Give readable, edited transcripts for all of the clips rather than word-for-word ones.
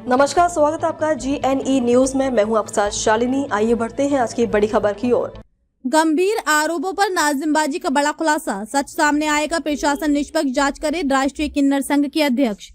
नमस्कार, स्वागत है आपका GNE न्यूज में। मैं हूं आपके साथ शालिनी। आइए बढ़ते हैं आज की बड़ी खबर की ओर। गंभीर आरोपों पर नाजिमबाजी का बड़ा खुलासा, सच सामने आएगा, प्रशासन निष्पक्ष जांच करे, राष्ट्रीय किन्नर संघ के अध्यक्ष।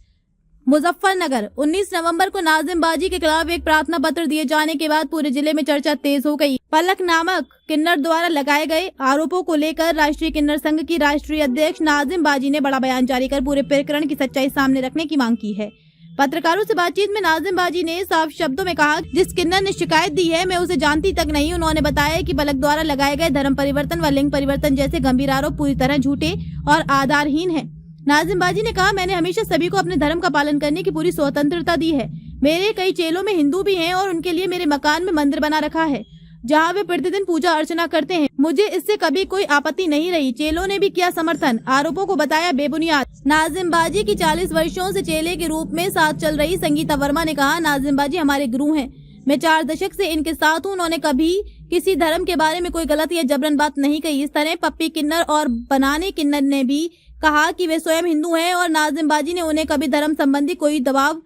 मुजफ्फरनगर 19 नवंबर को नाजिमबाजी के खिलाफ एक प्रार्थना पत्र दिए जाने के बाद पूरे जिले में चर्चा तेज हो गई। पलक नामक किन्नर द्वारा लगाए गए आरोपों को लेकर राष्ट्रीय किन्नर संघ की राष्ट्रीय अध्यक्ष नाजिमबाजी ने बड़ा बयान जारी कर पूरे प्रकरण की सच्चाई सामने रखने की मांग की है। पत्रकारों से बातचीत में नाजिमबाजी ने साफ शब्दों में कहा, जिस किन्नर ने शिकायत दी है मैं उसे जानती तक नहीं। उन्होंने बताया कि पलक द्वारा लगाए गए धर्म परिवर्तन व लिंग परिवर्तन जैसे गंभीर आरोप पूरी तरह झूठे और आधारहीन हैं। नाजिमबाजी ने कहा, मैंने हमेशा सभी को अपने धर्म का पालन करने की पूरी स्वतंत्रता दी है। मेरे कई चेलों में हिंदू भी हैं और उनके लिए मेरे मकान में मंदिर बना रखा है जहां वे प्रतिदिन पूजा अर्चना करते हैं। मुझे इससे कभी कोई आपत्ति नहीं रही। चेलों ने भी किया समर्थन। आरोपों को बताया बेबुनियाद। नाजिमबाजी की 40 वर्षों से चेले के रूप में साथ चल रही संगीता वर्मा ने कहा, नाजिमबाजी हमारे गुरु हैं। मैं 4 दशक से इनके साथ हूँ। उन्होंने कभी किसी धर्म के बारे में कोई गलत या जबरन बात नहीं कही। इस तरह पप्पी किन्नर और बनाने किन्नर ने भी कहा कि वे स्वयं हिंदू हैं और नाजिमबाजी ने उन्हें कभी धर्म संबंधी कोई दबाव,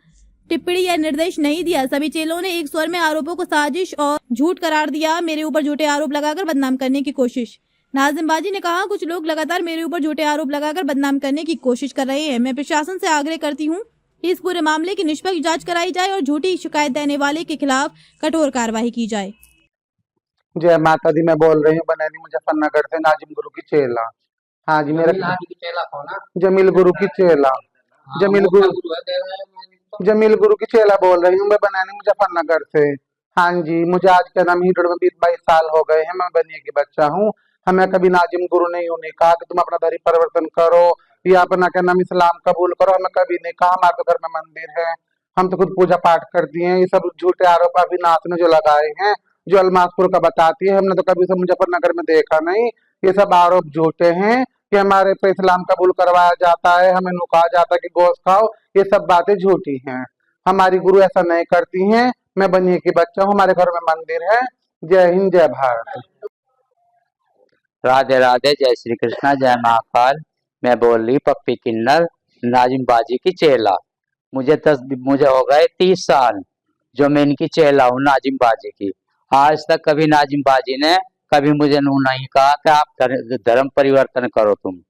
टिप्पणी या निर्देश नहीं दिया। सभी चेलों ने एक स्वर में आरोपों को साजिश और झूठ करार दिया। मेरे ऊपर झूठे आरोप लगाकर बदनाम करने की कोशिश। नाजिमबाजी ने कहा, कुछ लोग लगातार मेरे ऊपर झूठे आरोप लगाकर बदनाम करने की कोशिश कर रहे हैं। मैं प्रशासन से आग्रह करती हूँ इस पूरे मामले की निष्पक्ष जांच कराई जाए और झूठी शिकायत देने वाले के खिलाफ कठोर कार्रवाई की जाए। जय माता दी। मैं बोल रही हूँ बनैनी मुजफ्फरनगर से, नाजिम गुरु की चेला। हाँ जी, मेरा जमील गुरु की चेला, जमील गुरु की चेला बोल रही हूँ मैं बनैनी मुजफ्फरनगर से। हाँ जी, मुझे आज क्या नाम हीरोड में 20-22 साल हो गए हैं। मैं बनिए की बच्चा हूँ। हमें कभी नाजिम गुरु ने यूं नहीं कहा कि तुम अपना धर्म परिवर्तन करो या अपना क्या नाम इस्लाम कबूल करो। हमें कभी नहीं कहा। हमारे तो घर में मंदिर है, हम तो खुद पूजा पाठ करती हैं। ये सब झूठे आरोप अविनाश ने जो लगाए हैं, जो अलमासपुर का बताती है, हमने तो कभी से मुजफ्फरनगर में देखा नहीं। ये सब आरोप झूठे हैं कि हमारे पे इस्लाम कबूल करवाया जाता है, हमें कहा जाता है कि गोश्त खाओ। ये सब बातें झूठी हैं। हमारी गुरु ऐसा नहीं करती हैं। मैं बनिए की बच्चा हूँ, हमारे घर में मंदिर है। जय हिंद, जय भारत। राधे राधे, जय श्री कृष्णा, जय महाकाल। मैं बोल रही पप्पी किन्नर, नाजिमबाजी की चेला। मुझे हो गए 30 साल जो मैं इनकी चेला हूँ नाजिमबाजी की। आज तक कभी नाजिमबाजी ने कभी मुझे नहीं कहा कि आप धर्म परिवर्तन करो। तुम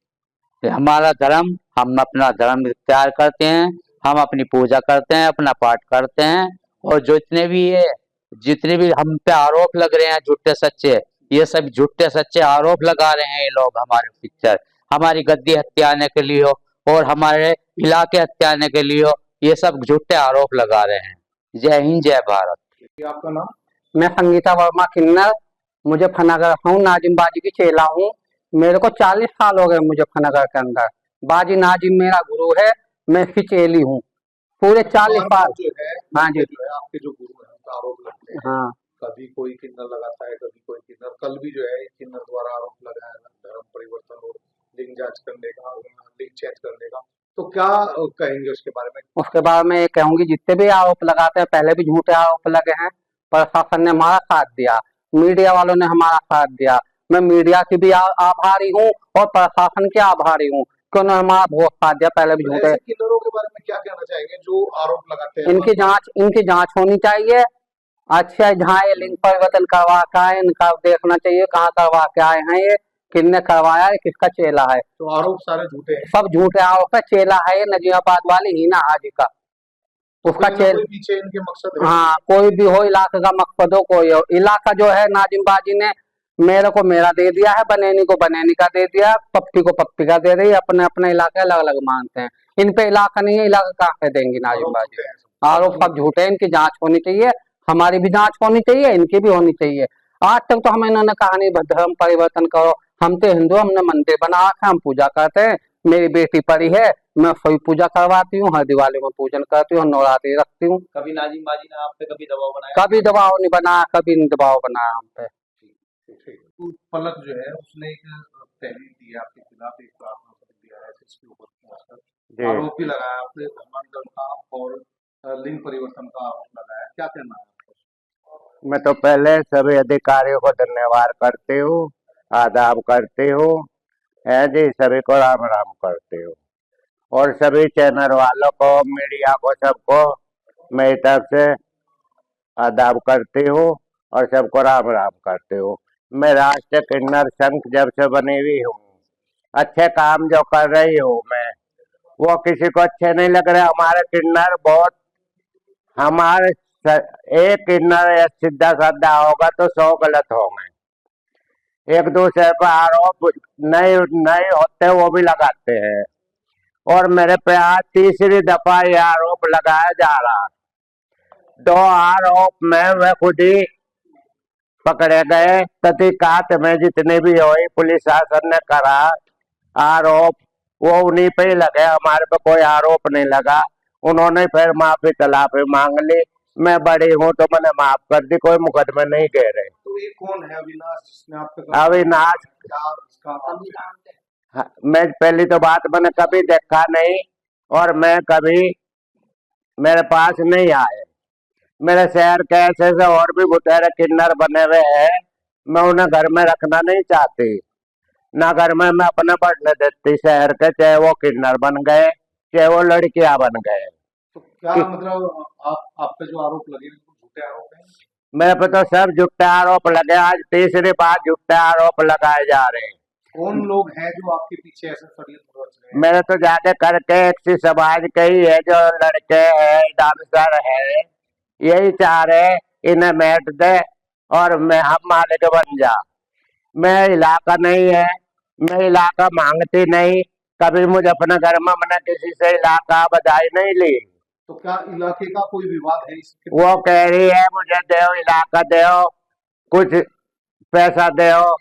हमारा धर्म, हम अपना धर्म इख्तियार करते हैं, हम अपनी पूजा करते हैं, अपना पाठ करते हैं। और जितने भी हम पे आरोप लग रहे हैं झूठे सच्चे, ये सब झूठे सच्चे आरोप लगा रहे हैं ये लोग हमारे पिक्चर, हमारी गद्दी हत्याने के लिए और हमारे इलाके हत्याने के लिए, ये सब झूठे आरोप लगा रहे हैं। जय हिंद, जय भारत। आपका नाम? मैं संगीता वर्मा किन्नर, मुजफ्फरनगर हूँ, नाजिमबाजी की चेला हूँ। मेरे को 40 साल हो गए मुजफ्फरनगर के अंदर। बाजी नाजिम मेरा गुरु है, मैं इसकी चेली हूँ पूरे 40 साल। हाँ जी, आपके जो गुरु हैं उनका आरोप लगते हैं। हाँ, कभी कोई किन्नर लगाता है, कभी कोई किन्नर। कल भी जो है किन्नर द्वारा आरोप लगाया धर्म परिवर्तन और लिंग जांच करने का, लिंग चेंज करने का। तो क्या कहेंगे उसके बारे में? उसके बाद में ये कहूंगी, जितने भी आरोप लगाते हैं, पहले भी झूठे आरोप लगे हैं। प्रशासन ने हमारा साथ दिया, मीडिया वालों ने हमारा साथ दिया। मैं मीडिया की भी आभारी हूँ और प्रशासन के आभारी हूँ कि उन्होंने हमारा बहुत साथ दिया। पहले भी झूठे किन्नरों के बारे में क्या कहना चाहेंगे जो आरोप लगाते हैं? इनकी जांच होनी चाहिए। अच्छा, जहाँ ये लिंग परिवर्तन करवा के आए, इनका देखना चाहिए कहाँ करवा के आए हैं, ये किसने करवाया है, किसका चेला है। तो आरोप सारे झूठे हैं, सब झूठे आरोप है। चेला है ये नजीबाबाद वाली हीना हाजी का, उसका चेला पीछे इनके मकसद है। हाँ, कोई भी हो, इलाके का मकसद हो, कोई हो। इलाका जो है नाजिमबाजी ने मेरे को मेरा दे दिया है, बनैनी को बनैनी का दे दिया, पप्पी को पप्पी का दे रही है। अपने अपने इलाके अलग अलग मानते हैं। इन पे इलाका नहीं है, इलाका कहाँ से देंगी नाजिमबाजी? आरोप सब झूठे हैं। इनकी जांच होनी चाहिए, हमारी भी जांच होनी चाहिए, इनकी भी होनी चाहिए। आज तक तो हमें इन्होंने कहा नहीं धर्म परिवर्तन करो। हम तो हिंदू, हमने मंदिर बना रखा है, हम पूजा करते हैं। मेरी बेटी पड़ी है, मैं सभी पूजा करवाती हूँ, हर दिवाली में पूजन करती हूँ, नवरात्रि रखती हूँ। कभी नाजिमबाजी ने आप पे कभी दबाव बनाया? कभी दबाव नहीं बनाया, कभी नहीं दबाव बनाया हम पे। पलक जो है उसने एक तहरीर दी है आपके खिलाफ, एक प्रार्थना पत्र दिया है जिसके ऊपर आरोप भी लगाया आपने धर्मांतरण का और लिंग परिवर्तन का आरोप लगाया। क्या कहना है आपको? मैं तो पहले सभी अधिकारियों को धन्यवाद करते हूँ, आदाब करते हूँ, जी सभी को राम राम करते हूँ। और सभी चैनल वालों को, मीडिया को, सबको मेरी तरफ से आदाब करती हूँ और सबको राम राम करती हूँ। मैं राष्ट्रीय किन्नर संघ जब से बनी हुई हूँ, अच्छे काम जो कर रही हूँ मैं, वो किसी को अच्छे नहीं लग रहे। हमारे किन्नर बहुत, हमारे एक किन्नर सीधा साधा होगा तो 100 गलत होंगे। एक दूसरे पर आरोप नहीं नहीं होते वो भी लगाते हैं, और मेरे पे आज तीसरी दफा ये आरोप लगाया जा रहा है। 2 आरोप में वे खुद ही पकड़े गए। तहकीकात में जितनी भी हुई पुलिस शासन ने करा आरोप, वो उन्हीं पे ही लगे, हमारे पे कोई आरोप नहीं लगा। उन्होंने फिर माफी तलाफी मांग ली। मैं बड़ी हूँ तो मैंने माफ कर दी, कोई मुकदमे नहीं कह रहे। तो ये कौन है अविनाश जिसने आप पे अविनाश, क्या इसका हाँ, मैं पहली तो बात मैंने कभी देखा नहीं, और मैं कभी मेरे पास नहीं आए। मेरे शहर के ऐसे और भी बुतेरे किन्नर बने हुए हैं, मैं उन्हें घर में रखना नहीं चाहती, ना घर में मैं अपने बढ़ने देती शहर के, चाहे वो किन्नर बन गए चाहे वो लड़कियां बन गए। तो क्या मतलब आप पे जो आरोप लगे झूठे आरोप हैं? मेरे पे तो सब झूठे आरोप लगे, आज तीसरी बार झूठे आरोप लगाए जा रहे हैं। कौन लोग हैं जो आपके पीछे ऐसे षड्यंत्र रच रहे हैं? मेरे तो जाके करके एक सी समाज के ही है, जो लड़के है डांसर है, यही चाह रहे इन्हें मैट दे और मैं हम मालिक बन जा। मैं इलाका नहीं है, मैं इलाका मांगती नहीं, कभी मुझे अपने घर में मैंने किसी से इलाका बधाई नहीं ली। तो क्या इलाके का कोई विवाद है इसके? वो कह रही है मुझे दो इलाका दो, कुछ पैसा दो,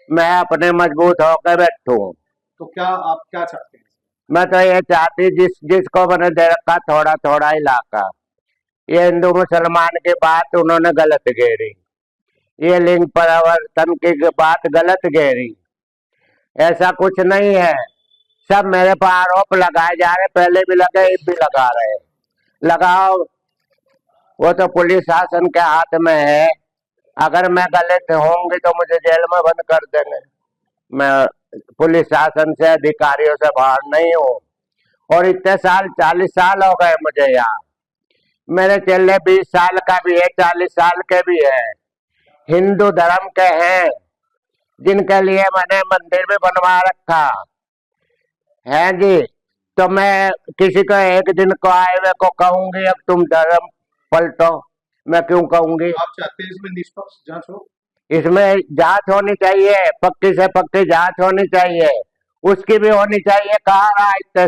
मैं अपने मजबूत होकर बैठूं। तो क्या आप क्या चाहते हैं? मैं तो ये चाहती जिसको मैंने दे रखा थोड़ा थोड़ा इलाका, ये हिंदू मुसलमान की बात उन्होंने गलत घेरी, ये लिंग परिवर्तन की बात गलत घेरी। ऐसा कुछ नहीं है, सब मेरे पर आरोप लगाए जा रहे, पहले भी लगे अब भी लगा रहे। लगाओ, वो तो पुलिस शासन के हाथ में है। अगर मैं गलत होंगी तो मुझे जेल में बंद कर देंगे। मैं पुलिस शासन से अधिकारियों से बाहर नहीं हूँ, और इतने साल 40 साल हो गए मुझे यहाँ। मेरे चेले 20 साल का भी है, 40 साल के भी है, हिंदू धर्म के हैं, जिनके लिए मैंने मंदिर भी बनवा रखा है जी। तो मैं किसी को एक दिन को आए हुए को कहूंगी अब तुम धर्म पलटो, मैं क्यों कहूंगी? आप चाहते हैं इसमें निष्पक्ष जांच हो? इसमें जांच होनी चाहिए, पक्की से पक्की जांच होनी चाहिए, उसकी भी होनी चाहिए। कहाँ रहा इतने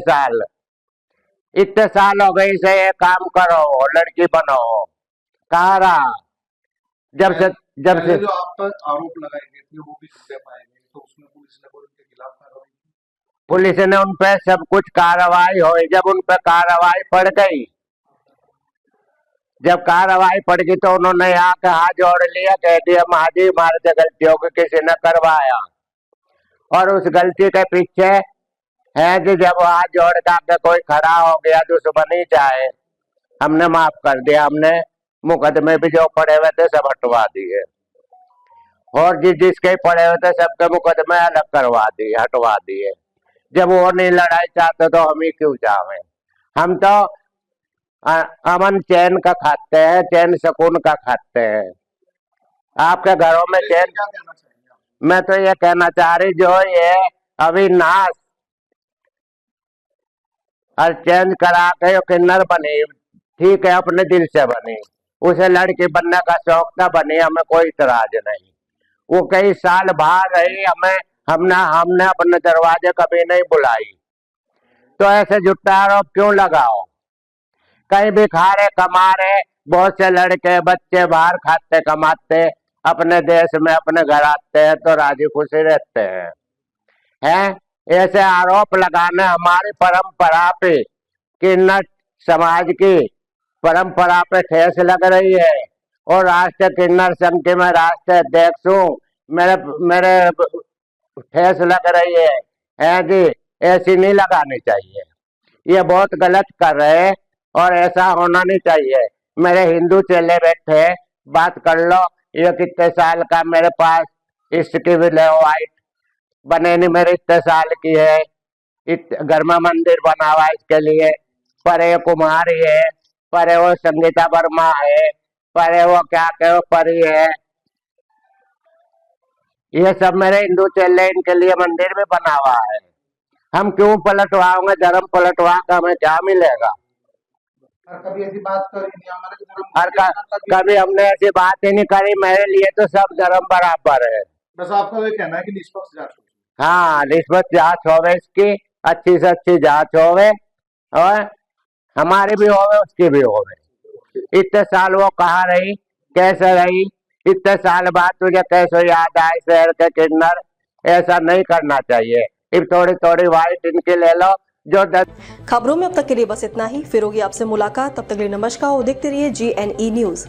साल हो गए इसे, ये काम करो लड़की बनो, कहाँ रहा? जब से जो आप पर आरोप लगाए गए थे वो भी झूठे पाए गए, तो उसमें पुलिस ने कोई उनके खिलाफ कार्रवाई की? पुलिस ने उन पे सब कुछ कार्रवाई हुई, जब उन पे कार्रवाई पड़ गई, जब कार्रवाई पड़ गई तो उन्होंने यहाँ के हाथ जोड़ लिया, कह दिया महाजी हमारे से गलती होगी, किसी ने करवाया। और उस गलती के पीछे है कि जब हाथ जोड़ के कोई खड़ा हो गया दुश्मनी चाहे, हमने माफ कर दिया, हमने मुकदमे भी जो पड़े हुए थे सब हटवा दिए, और जिसके पड़े हुए थे सबके मुकदमे अलग करवा दिए, हटवा दिए। जब वो नहीं लड़ाई चाहते तो हम ही क्यों चाहे? हम तो अमन चैन का खाते हैं, चैन सुकून का खाते हैं। आपके घरों में चैन, क्या कहना चाहेंगे आप? मैं तो ये कहना चाह रही, जो ये अविनाश और चेंज करा के किन्नर बनी, ठीक है, अपने दिल से बनी, उसे लड़की बनने का शौक था, बनी, हमें कोई इतराज नहीं। वो कई साल बाहर रही, हमने अपने दरवाजे कभी नहीं बुलाई, तो ऐसे झूठा आरोप क्यों लगाओ? कहीं भी खा रहे कमा रहे, बहुत से लड़के बच्चे बाहर खाते कमाते अपने देश में अपने घर आते हैं तो राजी खुशी रहते हैं। ऐसे आरोप लगाने हमारी परंपरा पे, किन्नर समाज की परंपरा पे ठेस लग रही है। और राष्ट्रीय किन्नर संघ के मैं राष्ट्रीय अध्यक्ष हूँ, मेरे ठेस लग रही है जी, ऐसी नहीं लगानी चाहिए, ये बहुत गलत कर रहे हैं और ऐसा होना नहीं चाहिए। मेरे हिंदू चेले बैठे, बात कर लो, ये कितने साल का मेरे पास इसकी भी वाइट बने नहीं, मेरे इतने साल की है, घर में मंदिर बना हुआ इसके लिए, पर ये कुमारी है, पर वो संगीता वर्मा है, पर वो क्या कहो परी है, ये सब मेरे हिंदू चेले, इनके लिए मंदिर भी बना हुआ है। हम क्यों पलटवाओगे, धर्म पलटवा का हमें क्या मिलेगा? और कभी ऐसी बात करी नहीं हमारे धर्म और कभी हमने ऐसी बात ही नहीं करी। मेरे लिए तो सब धर्म बराबर है। बस आपका ये कहना है कि निष्पक्ष जांच हो। हाँ, निष्पक्ष जांच होवे, इसकी अच्छी से अच्छी जांच होवे और हमारी भी होवे, उसकी भी होवे। इतने साल वो कहाँ रही, कैसे रही, इतने साल बाद तुझे कैसे याद आए शहर के किन्नर? ऐसा नहीं करना चाहिए। अब थोड़ी थोड़ी वाइट इनकी ले लो जो खबरों में अब तक के लिए बस इतना ही। फिर होगी आपसे मुलाकात, तब तक के लिए नमस्कार और देखते रहिए GNE न्यूज।